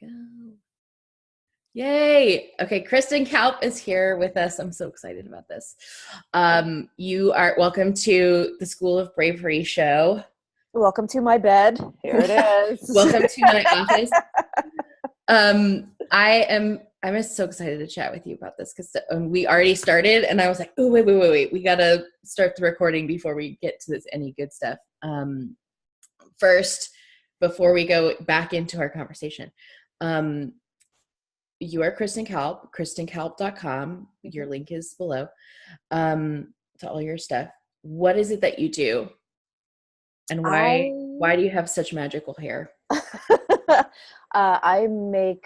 Go. Yay. Okay. Kristen Kalp is here with us. I'm so excited about this. You are welcome to the School of Bravery show. Welcome to my bed. Here it is. Welcome to my office. I'm just so excited to chat with you about this because we already started and I was like, oh, wait. We got to start the recording before we get to this any good stuff. First, before we go back into our conversation, you are Kristen Kalp, kristenkalp.com. Your link is below to all your stuff. What is it that you do? And why do you have such magical hair? I make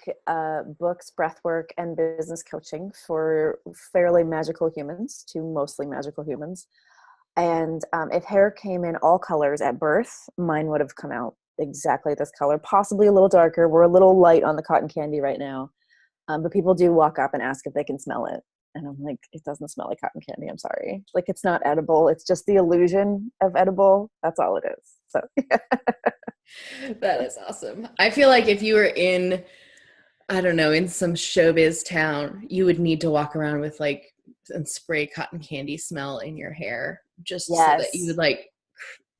books, breathwork, and business coaching for fairly magical humans to mostly magical humans. And if hair came in all colors at birth, mine would have come out exactly this color, possibly a little darker. We're a little light on the cotton candy right now. But people do walk up and ask if they can smell it. And I'm like, it doesn't smell like cotton candy. I'm sorry. Like, it's not edible. It's just the illusion of edible. That's all it is. So That is awesome. I feel like if you were in, I don't know, in some showbiz town, you would need to walk around with and spray cotton candy smell in your hair just so that you would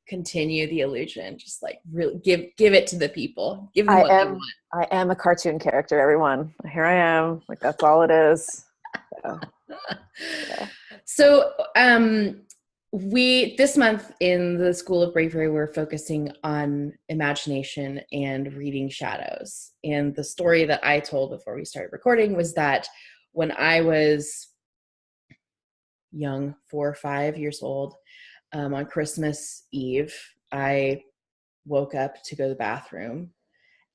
continue the illusion. Just really give it to the people. Give them what they want. I am a cartoon character, everyone. Here I am. Like, that's all it is. So this month in the School of Bravery, we're focusing on imagination and reading shadows. And the story that I told before we started recording was that when I was young, 4 or 5 years old, on Christmas Eve, I woke up to go to the bathroom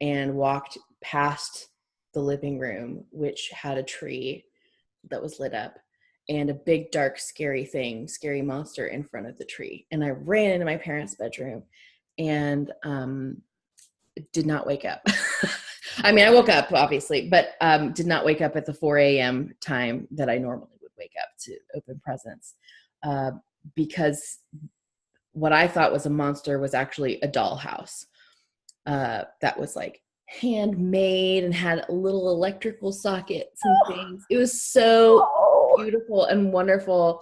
and walked past the living room, which had a tree that was lit up and a big, dark, scary monster in front of the tree. And I ran into my parents' bedroom and did not wake up. I mean, I woke up, obviously, but did not wake up at the 4 a.m. time that I normally would wake up to open presents. Because what I thought was a monster was actually a dollhouse that was handmade and had little electrical sockets and things. It was so beautiful and wonderful.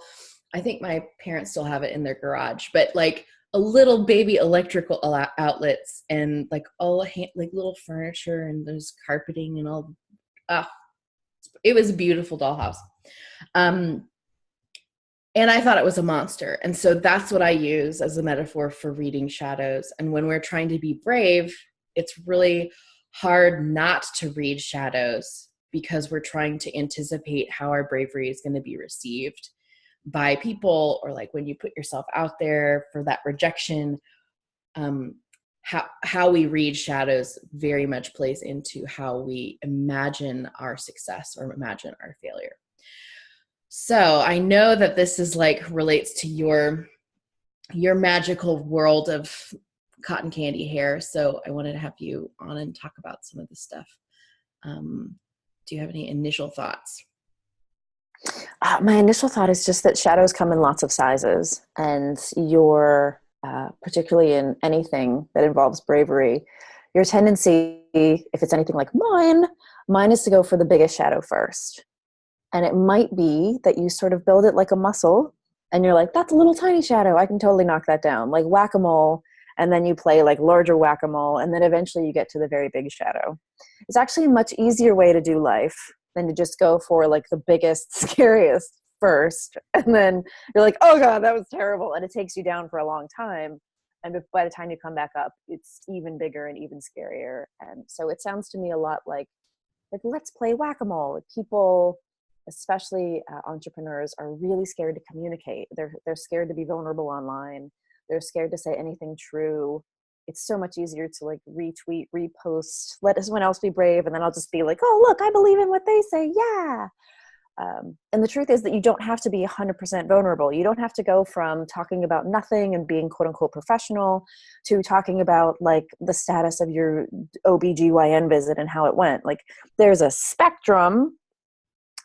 I think my parents still have it in their garage, but a little baby electrical outlets and all little furniture and there's carpeting and all. It was a beautiful dollhouse. And I thought it was a monster. And so that's what I use as a metaphor for reading shadows. And when we're trying to be brave, it's really hard not to read shadows because we're trying to anticipate how our bravery is going to be received by people, or when you put yourself out there for that rejection. How we read shadows very much plays into how we imagine our success or imagine our failure. So I know that this is relates to your magical world of cotton candy hair. So I wanted to have you on and talk about some of this stuff. Do you have any initial thoughts? My initial thought is just that shadows come in lots of sizes, and you're particularly in anything that involves bravery, your tendency, if it's anything like mine is to go for the biggest shadow first. And it might be that you sort of build it like a muscle and you're like, that's a little tiny shadow. I can totally knock that down, like whack-a-mole. And then you play larger whack-a-mole. And then eventually you get to the very big shadow. It's actually a much easier way to do life than to just go for the biggest, scariest first. And then you're like, oh God, that was terrible. And it takes you down for a long time. And by the time you come back up, it's even bigger and even scarier. And so it sounds to me a lot like let's play whack-a-mole. People, especially entrepreneurs, are really scared to communicate. They're scared to be vulnerable online. They're scared to say anything true. It's so much easier to retweet, repost, let someone else be brave, and then I'll just be like, oh, look, I believe in what they say. Yeah. And the truth is that you don't have to be 100% vulnerable. You don't have to go from talking about nothing and being quote unquote professional to talking about the status of your OBGYN visit and how it went. There's a spectrum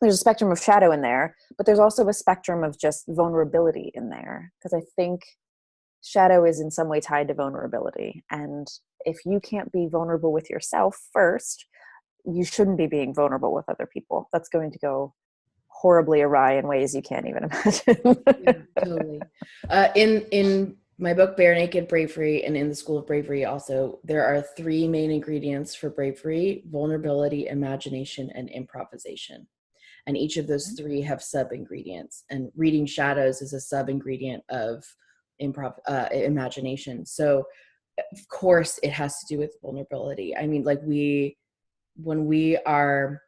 of shadow in there, but there's also a spectrum of just vulnerability in there. Because I think shadow is in some way tied to vulnerability. And if you can't be vulnerable with yourself first, you shouldn't be being vulnerable with other people. That's going to go horribly awry in ways you can't even imagine. Yeah, totally. In my book, Bare Naked Bravery, and in the School of Bravery also, there are 3 main ingredients for bravery: vulnerability, imagination, and improvisation. And each of those 3 have sub-ingredients. And reading shadows is a sub-ingredient of imagination. So of course it has to do with vulnerability. I mean, like when we are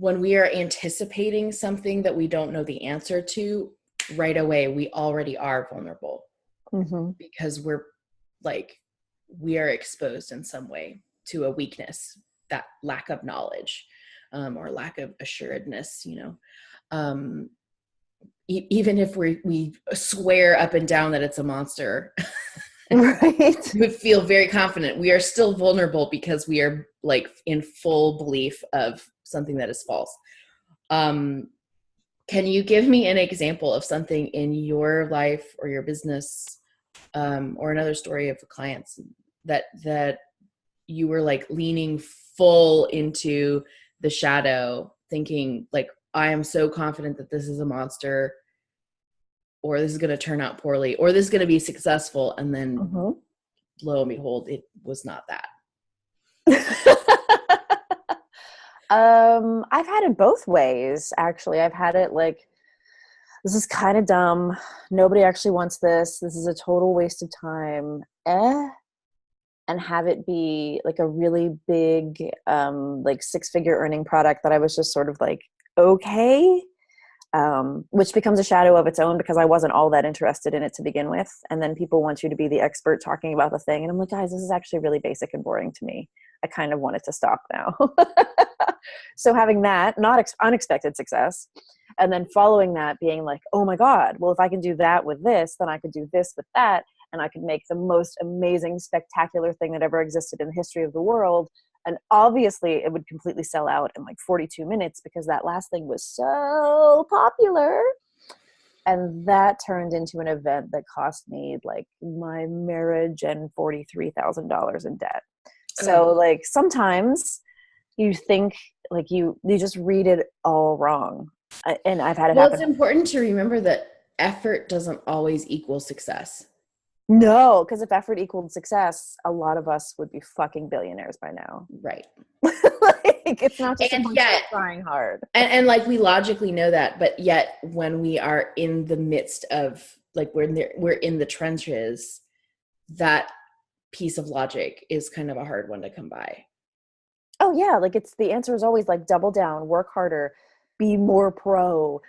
anticipating something that we don't know the answer to, right away, we already are vulnerable, because we are exposed in some way to a weakness, that lack of knowledge, or lack of assuredness, even if we swear up and down that it's a monster, right? we feel very confident, we are still vulnerable because we are like in full belief of something that is false. Can you give me an example of something in your life or your business, or another story of clients that you were like leaning full into the shadow, thinking like, I am so confident that this is a monster, or this is going to turn out poorly, or this is going to be successful, and then lo and behold, it was not that? I've had it both ways, actually. I've had it like, this is kind of dumb. Nobody actually wants this. This is a total waste of time. And have it be like a really big, like 6-figure earning product that I was just sort of like, okay, which becomes a shadow of its own because I wasn't all that interested in it to begin with. And then people want you to be the expert talking about the thing. And I'm like, guys, this is actually really basic and boring to me. I kind of want it to stop now. So having that, not unexpected success, and then following that being like, oh my God, well, if I can do that with this, then I could do this with that. And I could make the most amazing, spectacular thing that ever existed in the history of the world. And obviously it would completely sell out in like 42 minutes because that last thing was so popular. And that turned into an event that cost me like my marriage and $43,000 in debt. So like sometimes you think like you just read it all wrong. And I've had it happen. It's important to remember that effort doesn't always equal success. No, because if effort equaled success, a lot of us would be fucking billionaires by now. Right. Like, it's not just and yet trying hard. And like we logically know that, but yet when we are in the midst of like we're in the trenches, that piece of logic is kind of a hard one to come by. Oh yeah, like the answer is always like double down, work harder, be more pro,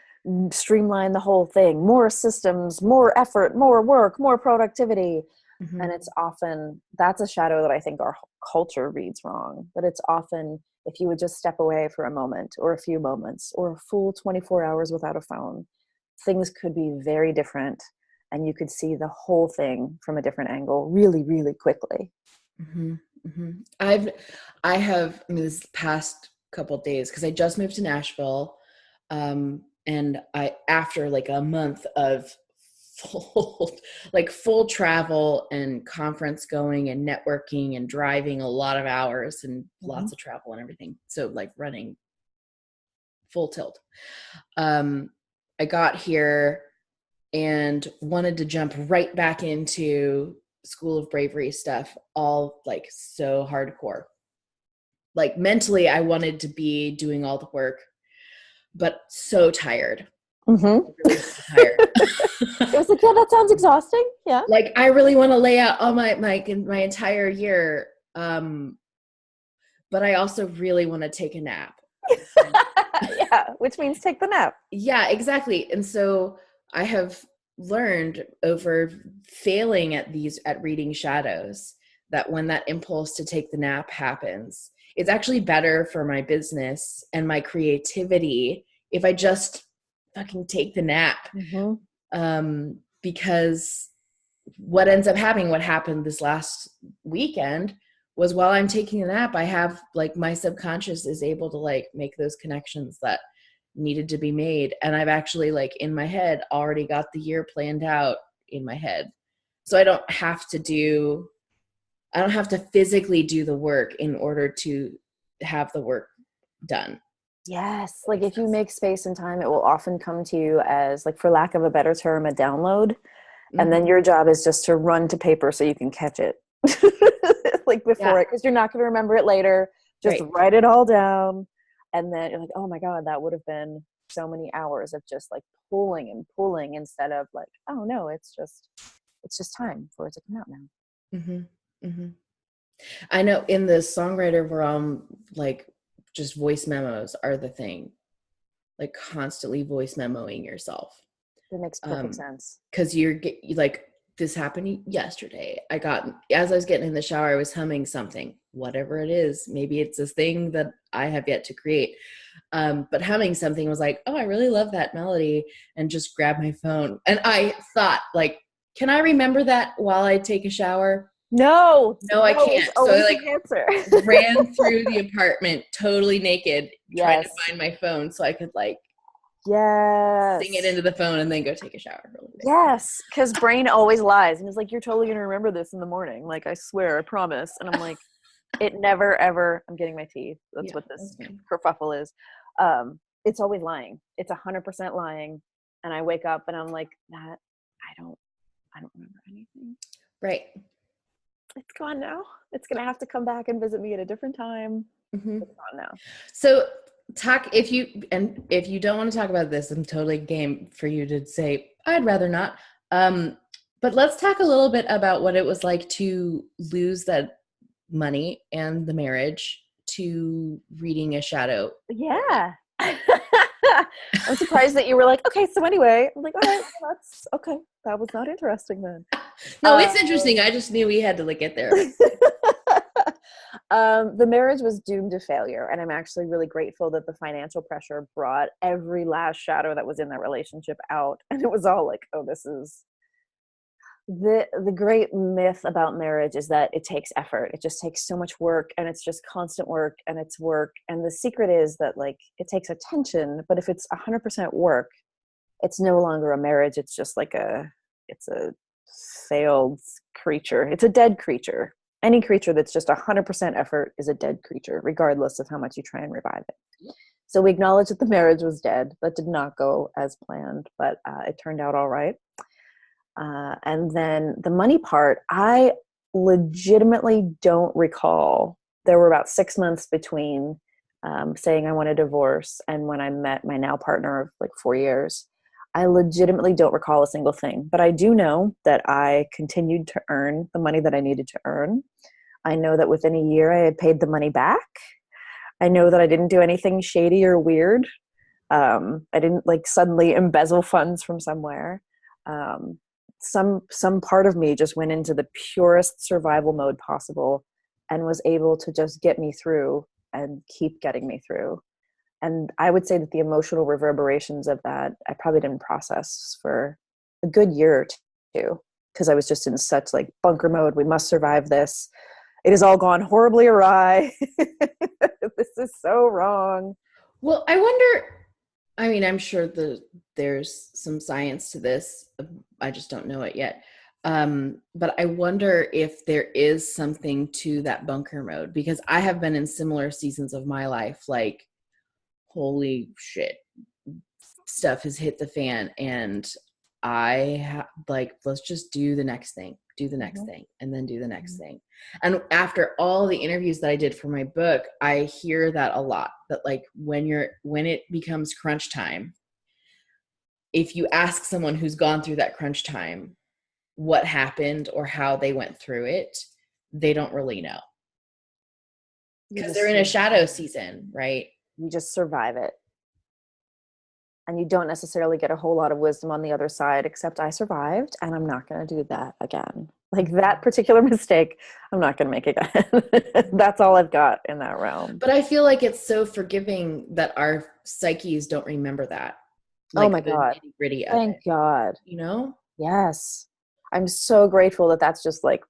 streamline the whole thing, more systems, more effort, more work, more productivity. And it's often, that's a shadow that I think our culture reads wrong. But it's often, if you would just step away for a moment or a few moments or a full 24 hours without a phone, things could be very different. And you could see the whole thing from a different angle really, really quickly. I have this past couple of days, because I just moved to Nashville, and I, after like a month of full travel and conference going and networking and driving a lot of hours and lots of travel and everything, so like running full tilt, I got here and wanted to jump right back into School of Bravery stuff, all like so hardcore. Like mentally, I wanted to be doing all the work, but so tired. Really tired. It was like, yeah, that sounds exhausting. Yeah. Like I really want to lay out all my entire year. But I also really want to take a nap. Yeah, which means take the nap. Yeah, exactly. And so I have learned over failing at reading shadows that when that impulse to take the nap happens, it's actually better for my business and my creativity if I just fucking take the nap. Because what happened this last weekend was, while I'm taking a nap, I have like my subconscious is able to like make those connections that needed to be made. And I've actually like in my head already got the year planned out in my head. So I don't have to do I don't have to physically do the work in order to have the work done. Yes. Like if you make space and time, it will often come to you as, like, for lack of a better term, a download. And then your job is just to run to paper so you can catch it like before it, because you're not going to remember it later. Just write it all down. And then you're like, oh my God, that would have been so many hours of just like pulling and pulling, instead of like, oh no, it's just time for it to come out now. Mm-hmm. Mm-hmm. I know in the songwriter realm, like just voice memos are the thing, like constantly voice memoing yourself. That makes perfect sense. Because you're like, this happened yesterday. As I was getting in the shower, I was humming something, whatever it is. Maybe it's this thing that I have yet to create. But humming something was like, oh, I really love that melody, and just grab my phone. And I thought, like, can I remember that while I take a shower? No, I can't. So I like answer. ran through the apartment totally naked, trying to find my phone so I could like sing it into the phone and then go take a shower. Yes, because brain always lies and is like, you're totally gonna remember this in the morning. Like, I swear, I promise. And I'm like, it never ever. I'm getting my teeth. That's what this kerfuffle is. It's always lying. It's 100% lying. And I wake up and I'm like, that I don't remember anything. Right. It's gone now. It's gonna have to come back and visit me at a different time. Mm-hmm. It's gone now. So if you don't want to talk about this, I'm totally game for you to say I'd rather not. But let's talk a little bit about what it was like to lose that money and the marriage to reading a shadow. Yeah. I'm surprised that you were like, okay, so anyway, I'm like, all right, well, that's okay. That was not interesting then. No, it's interesting. I just knew we had to like get there. The marriage was doomed to failure, and I'm actually really grateful that the financial pressure brought every last shadow that was in that relationship out, and it was all like, oh, this is the great myth about marriage is that it takes effort. It just takes so much work, and it's just constant work, and it's work. And the secret is that, like, it takes attention, but if it's 100% work, it's no longer a marriage. It's just like it's a failed creature. It's a dead creature. Any creature that's just 100% effort is a dead creature, regardless of how much you try and revive it. So we acknowledge that the marriage was dead. That did not go as planned, but it turned out all right. And then the money part, I legitimately don't recall. There were about 6 months between saying I want a divorce and when I met my now partner of like 4 years. I legitimately don't recall a single thing, but I do know that I continued to earn the money that I needed to earn. I know that within a year I had paid the money back. I know that I didn't do anything shady or weird. I didn't like suddenly embezzle funds from somewhere. Some part of me just went into the purest survival mode possible and was able to just get me through and keep getting me through. And I would say that the emotional reverberations of that, I probably didn't process for a good year or two, because I was just in such like bunker mode. We must survive this. It has all gone horribly awry. This is so wrong. Well, I wonder, I mean, I'm sure there's some science to this. I just don't know it yet. But I wonder if there is something to that bunker mode, because I have been in similar seasons of my life, like, holy shit, stuff has hit the fan, and like, let's just do the next thing, and then do the next thing. And after all the interviews that I did for my book, I hear that a lot, that like when it becomes crunch time, if you ask someone who's gone through that crunch time what happened or how they went through it, they don't really know, because they're in a shadow season, right? You just survive it. And you don't necessarily get a whole lot of wisdom on the other side, except I survived and I'm not going to do that again. Like that particular mistake, I'm not going to make again. That's all I've got in that realm. But I feel like it's so forgiving that our psyches don't remember that. Like, oh my God. Thank God. You know? Yes. I'm so grateful that that's just like,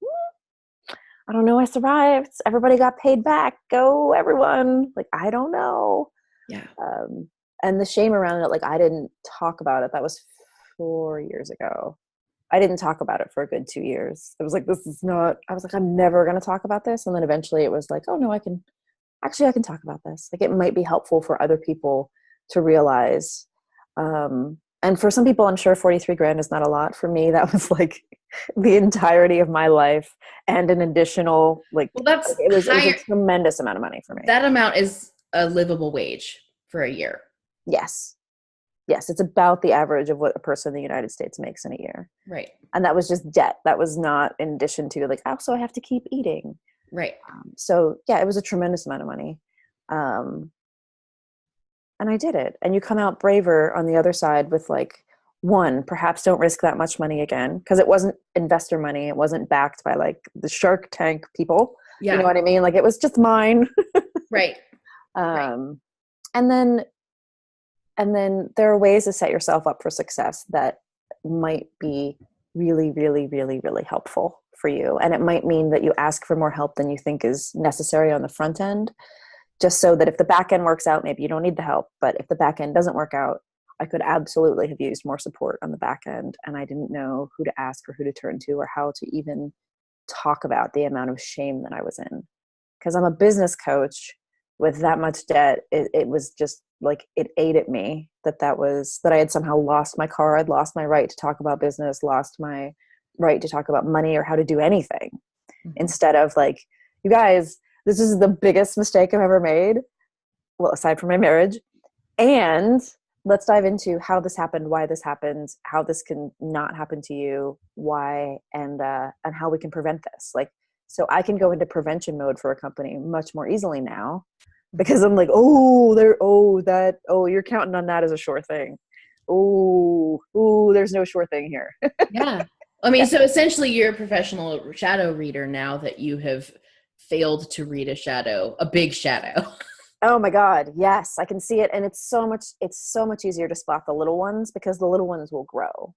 I don't know, I survived. Everybody got paid back. Go, everyone. Like, I don't know. Yeah. And the shame around it, like, I didn't talk about it. That was 4 years ago. I didn't talk about it for a good 2 years. I was like, this is not, I was like, I'm never going to talk about this. And then eventually it was like, oh no, I can talk about this. Like, it might be helpful for other people to realize. And for some people, I'm sure 43 grand is not a lot. For me, that was like the entirety of my life and an additional, like, Well, that's it was a higher. tremendous amount of money for me. That amount is a livable wage for a year. Yes. Yes. It's about the average of what a person in the United States makes in a year. Right. And that was just debt. That was not in addition to like, oh, so I have to keep eating. Right. So yeah, it was a tremendous amount of money. And I did it. And you come out braver on the other side with like, one, perhaps don't risk that much money again, because it wasn't investor money. It wasn't backed by like the Shark Tank people. Yeah. You know what I mean? Like, it was just mine. Right. And then there are ways to set yourself up for success that might be really, really, really, really helpful for you. And it might mean that you ask for more help than you think is necessary on the front end, just so that if the back end works out, maybe you don't need the help. But if the back end doesn't work out, I could absolutely have used more support on the back end. And I didn't know who to ask or who to turn to or how to even talk about the amount of shame that I was in. Because I'm a business coach with that much debt. It was just like, it ate at me that I had somehow lost my car. I'd lost my right to talk about business, lost my right to talk about money or how to do anything. Mm-hmm. Instead of like, you guys, this is the biggest mistake I've ever made. Well, aside from my marriage. And let's dive into how this happened, why this happened, how this can not happen to you, why, and how we can prevent this. Like, so I can go into prevention mode for a company much more easily now, because I'm like, you're counting on that as a sure thing. There's no sure thing here. Yeah. I mean, so essentially you're a professional shadow reader now that you have failed to read a big shadow. Oh my God. Yes, I can see it. And it's so much easier to spot the little ones, because the little ones will grow.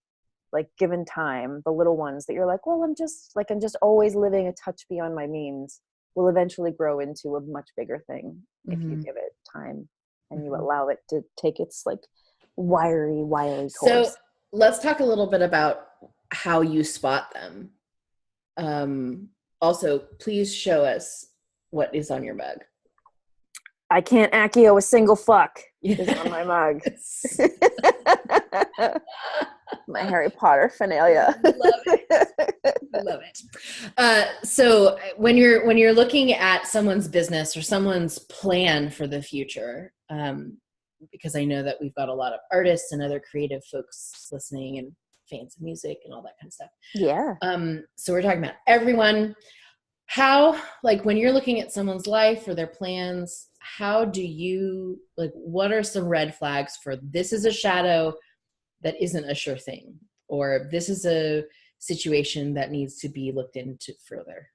Like, given time, the little ones that you're like, well, I'm just always living a touch beyond my means, will eventually grow into a much bigger thing if you give it time and you allow it to take its like wiry course. So let's talk a little bit about how you spot them. Also, please show us what is on your mug. I can't accio a single fuck is on my mug. My Harry Potter finalia. Love it. So when you're looking at someone's business or someone's plan for the future, because I know that we've got a lot of artists and other creative folks listening and fans of music and all that kind of stuff. Yeah. So we're talking about everyone. How, like, when you're looking at someone's life or their plans, how do you, like, what are some red flags for this is a shadow that isn't a sure thing, or this is a situation that needs to be looked into further?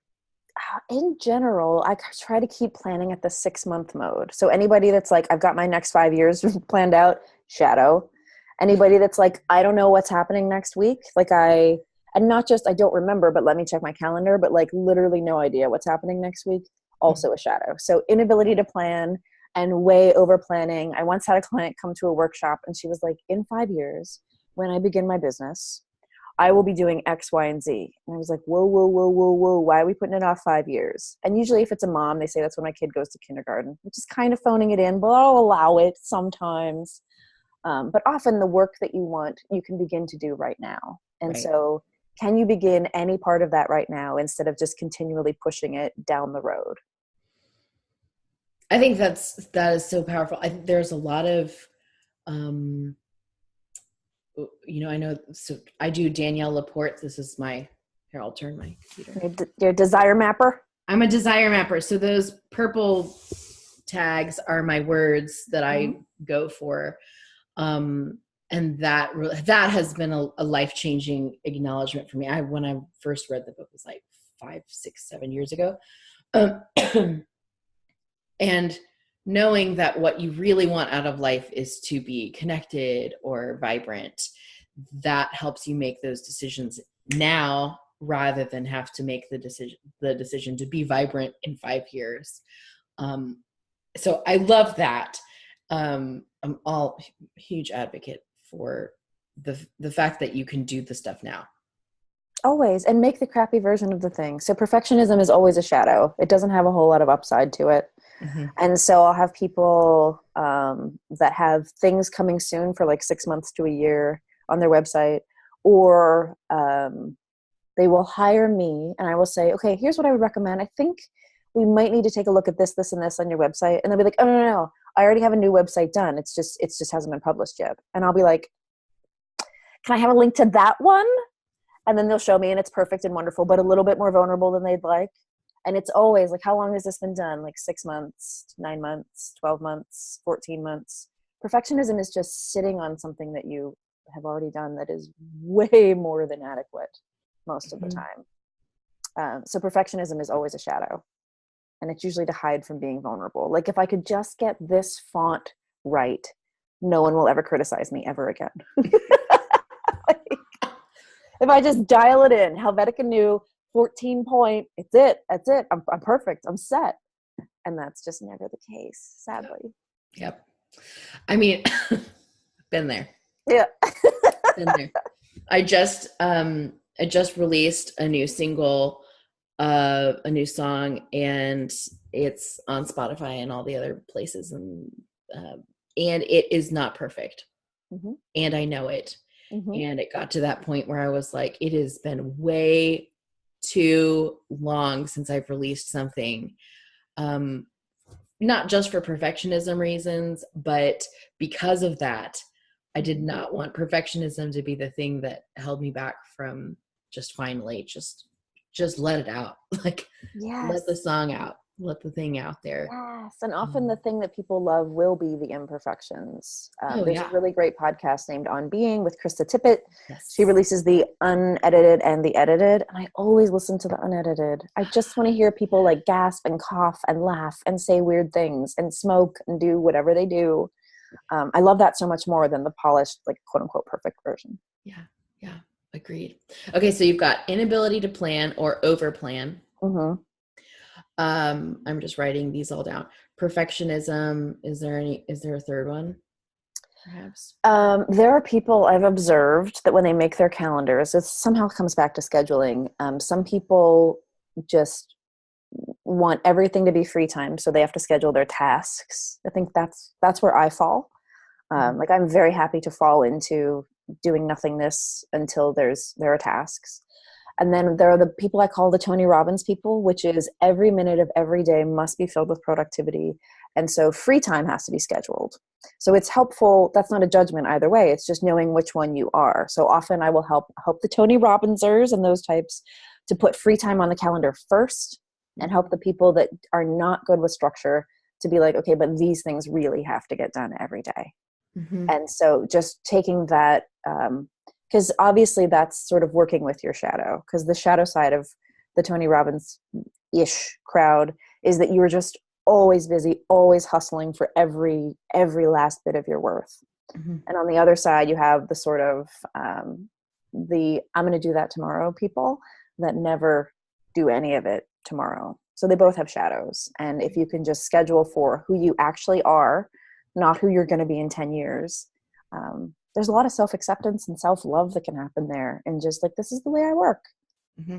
In general, I try to keep planning at the 6-month mode. So anybody that's like, I've got my next 5 years planned out, shadow. Anybody that's like, I don't know what's happening next week. Like and not just, I don't remember, but let me check my calendar, but like literally no idea what's happening next week. Also a shadow. So inability to plan and way over planning. I once had a client come to a workshop and she was like, in 5 years, when I begin my business, I will be doing X, Y, and Z. And I was like, whoa. Why are we putting it off 5 years? And usually if it's a mom, they say that's when my kid goes to kindergarten, which is kind of phoning it in, but I'll allow it sometimes. But often the work that you want, you can begin to do right now. And so can you begin any part of that right now instead of just continually pushing it down the road? I think that is so powerful. There's a lot of, I know, so I do Danielle Laporte. This is here, I'll turn my computer. Your desire mapper? I'm a desire mapper. So those purple tags are my words that I go for. And that has been a life-changing acknowledgement for me. When I first read the book, it was like 5, 6, 7 years ago. And knowing that what you really want out of life is to be connected or vibrant, that helps you make those decisions now rather than have to make the decision to be vibrant in 5 years. So I love that. I'm all huge advocate for the fact that you can do the stuff now. Always. And make the crappy version of the thing. So perfectionism is always a shadow. It doesn't have a whole lot of upside to it. Mm-hmm. And so I'll have people that have things coming soon for like 6 months to a year on their website, or they will hire me and I will say, okay, here's what I would recommend. I think we might need to take a look at this, this, and this on your website. And they'll be like, oh, no. I already have a new website done. It's just hasn't been published yet. And I'll be like, can I have a link to that one? And then they'll show me and it's perfect and wonderful, but a little bit more vulnerable than they'd like. And it's always like, how long has this been done? Like 6 months, 9 months, 12 months, 14 months. Perfectionism is just sitting on something that you have already done that is way more than adequate most of the time. So perfectionism is always a shadow. And it's usually to hide from being vulnerable. Like if I could just get this font right, no one will ever criticize me ever again. Like, if I just dial it in, Helvetica New, 14 point, it's it. That's it. I'm perfect. I'm set. And that's just never the case, sadly. Yep. I mean, been there. Yeah. Been there. I just released a new single, a new song, and it's on Spotify and all the other places, and it is not perfect. Mm-hmm. And I know it. Mm-hmm. And it got to that point where I was like, it has been way too long since I've released something. Not just for perfectionism reasons, but because of that, I did not want perfectionism to be the thing that held me back from just finally just let it out. Like, Yes. let the song out, let the thing out there. Yes. And often the thing that people love will be the imperfections. There's a really great podcast named On Being with Krista Tippett. Yes. She releases the unedited and the edited. And I always listen to the unedited. I just want to hear people like gasp and cough and laugh and say weird things and smoke and do whatever they do. I love that so much more than the polished, like quote unquote, perfect version. Yeah. Yeah. Agreed. Okay. So you've got inability to plan or over plan. Mm-hmm. I'm just writing these all down. Perfectionism. Is there a third one? Perhaps. There are people I've observed that when they make their calendars, it somehow comes back to scheduling. Some people just want everything to be free time, so they have to schedule their tasks. I think that's where I fall. Like I'm very happy to fall into doing nothingness until there are tasks. And then there are the people I call the Tony Robbins people, which is every minute of every day must be filled with productivity. And so free time has to be scheduled. So it's helpful. That's not a judgment either way. It's just knowing which one you are. So often I will help the Tony Robbinsers and those types to put free time on the calendar first, and help the people that are not good with structure to be like, okay, but these things really have to get done every day. Mm-hmm. And so just taking that, because obviously that's sort of working with your shadow, because the shadow side of the Tony Robbins-ish crowd is that you're just always busy, always hustling for every last bit of your worth. Mm-hmm. And on the other side, you have the sort of I'm going to do that tomorrow people that never do any of it tomorrow. So they both have shadows. And if you can just schedule for who you actually are, not who you're going to be in 10 years, there's a lot of self-acceptance and self-love that can happen there. And just like, this is the way I work. Mm-hmm.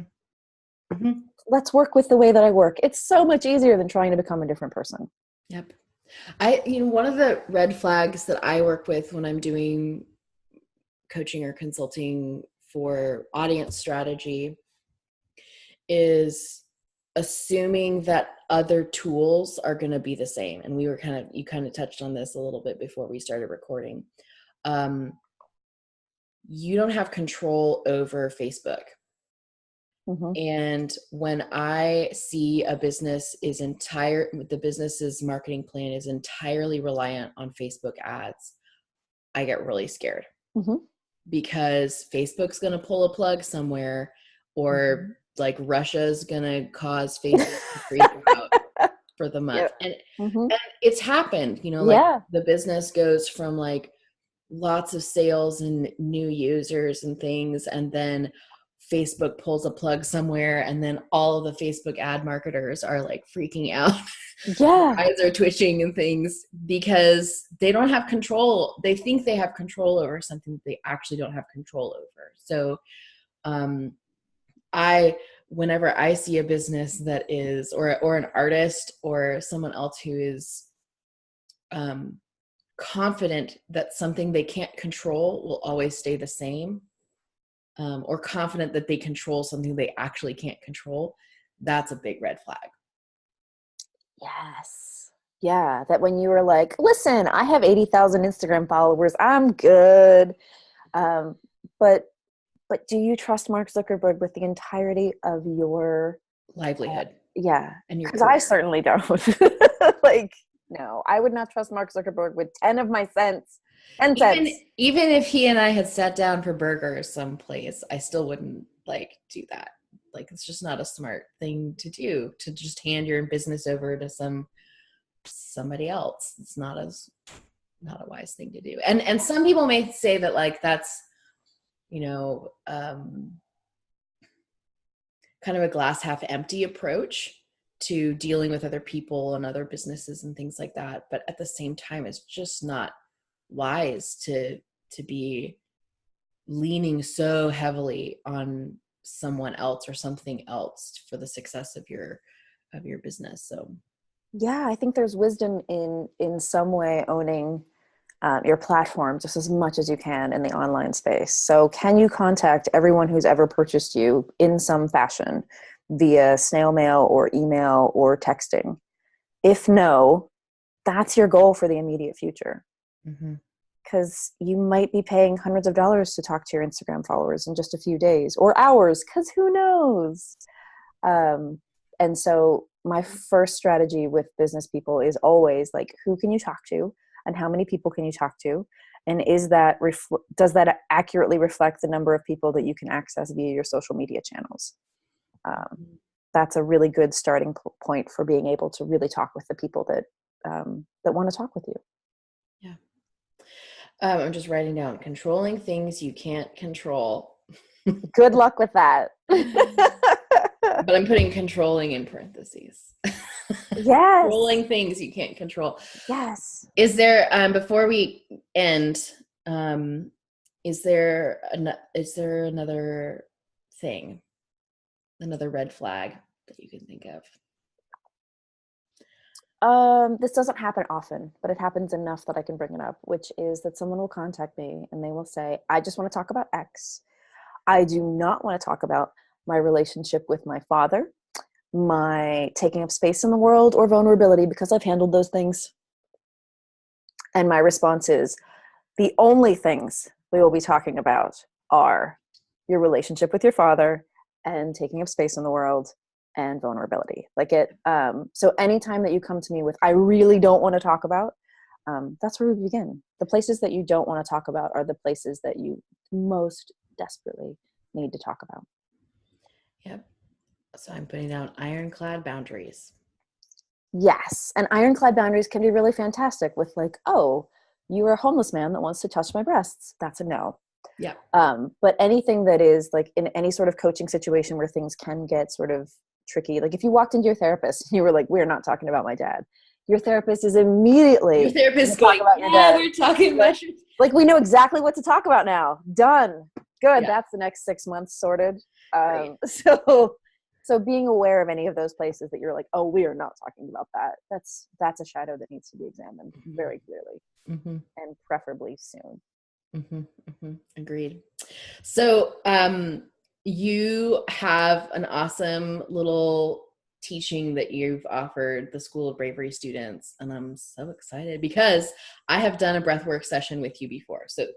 Mm-hmm. Let's work with the way that I work. It's so much easier than trying to become a different person. Yep. One of the red flags that I work with when I'm doing coaching or consulting for audience strategy is assuming that other tools are going to be the same. And you kind of touched on this a little bit before we started recording. You don't have control over Facebook. Mm-hmm. And when I see the business's marketing plan is entirely reliant on Facebook ads, I get really scared. Mm-hmm. Because Facebook's going to pull a plug somewhere, or mm-hmm. like Russia's going to cause Facebook to freak out for the month. Yep. And it's happened, like the business goes from like lots of sales and new users and things, and then Facebook pulls a plug somewhere, and then all of the Facebook ad marketers are like freaking out. Yeah. Eyes are twitching and things because they don't have control. They think they have control over something that they actually don't have control over. So whenever I see a business that is, or an artist or someone else who is confident that something they can't control will always stay the same, or confident that they control something they actually can't control, that's a big red flag. Yes. Yeah. That when you were like, listen, I have 80,000 Instagram followers. I'm good. Um, but do you trust Mark Zuckerberg with the entirety of your livelihood? Yeah. And your Because I career. certainly don't. Like, no, I would not trust Mark Zuckerberg with 10 of my cents. 10 cents. Even if he and I had sat down for burgers someplace, I still wouldn't like do that. Like, it's just not a smart thing to do, to just hand your business over to somebody else. It's not a wise thing to do. And some people may say that, like, that's, kind of a glass half empty approach to dealing with other people and other businesses and things like that. But at the same time, it's just not wise to be leaning so heavily on someone else or something else for the success of your business. So yeah, I think there's wisdom in some way owning your platform just as much as you can in the online space. So can you contact everyone who's ever purchased you in some fashion via snail mail or email or texting? If no, that's your goal for the immediate future. Because you might be paying hundreds of dollars to talk to your Instagram followers in just a few days or hours, because who knows? And so my first strategy with business people is always like, who can you talk to and how many people can you talk to? And does that accurately reflect the number of people that you can access via your social media channels? That's a really good starting point for being able to really talk with the people that want to talk with you. Yeah. I'm just writing down controlling things you can't control. Good luck with that. But I'm putting controlling in parentheses. Yes. Controlling things you can't control. Yes. Is there, before we end, is there another thing, another red flag that you can think of? This doesn't happen often, but it happens enough that I can bring it up, which is that someone will contact me and they will say, I just want to talk about X. I do not want to talk about my relationship with my father, my taking up space in the world, or vulnerability, because I've handled those things. And my response is, the only things we will be talking about are your relationship with your father and taking up space in the world and vulnerability. So anytime that you come to me with, I really don't want to talk about, that's where we begin. The places that you don't want to talk about are the places that you most desperately need to talk about. Yep. So I'm putting down ironclad boundaries. Yes. And ironclad boundaries can be really fantastic with like, oh, you're a homeless man that wants to touch my breasts. That's a no. Yeah. But anything that is like in any sort of coaching situation where things can get sort of tricky, like if you walked into your therapist and you were like, we're not talking about my dad, your therapist is immediately your therapist going, yeah, we're talking about your... like, we know exactly what to talk about now. Done. Good. Yeah. That's the next 6 months sorted. Right. So being aware of any of those places that you're like, oh, we are not talking about that. That's a shadow that needs to be examined very clearly, and preferably soon. Agreed. So you have an awesome little teaching that you've offered the School of Bravery students, and I'm so excited because I have done a breathwork session with you before. So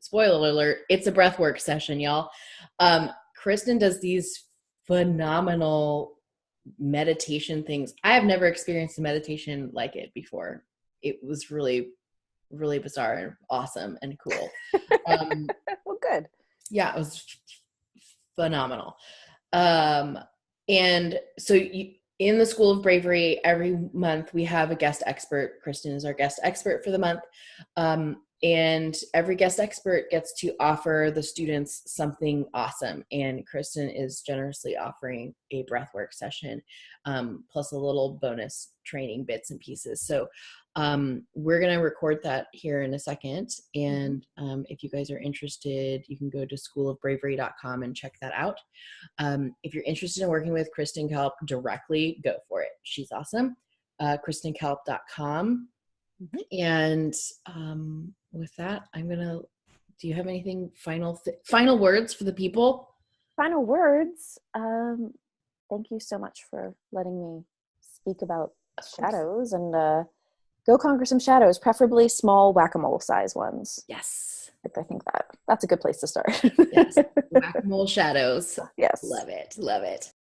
spoiler alert, it's a breathwork session, y'all. Kristen does these phenomenal meditation things. I have never experienced a meditation like it before. It was really, really bizarre and awesome and cool. Well, good. Yeah, it was phenomenal. And so in the School of Bravery, every month we have a guest expert. Kristen is our guest expert for the month. And every guest expert gets to offer the students something awesome. And Kristen is generously offering a breathwork session, plus a little bonus training bits and pieces. So we're going to record that here in a second. And if you guys are interested, you can go to schoolofbravery.com and check that out. If you're interested in working with Kristen Kalp directly, go for it. She's awesome. KristenKalp.com. And with that, do you have anything final words for the people? Final words. Thank you so much for letting me speak about shadows, and go conquer some shadows, preferably small whack-a-mole size ones. Yes. I think that's a good place to start. Yes. Whack-a-mole shadows. Yes. Love it. Love it.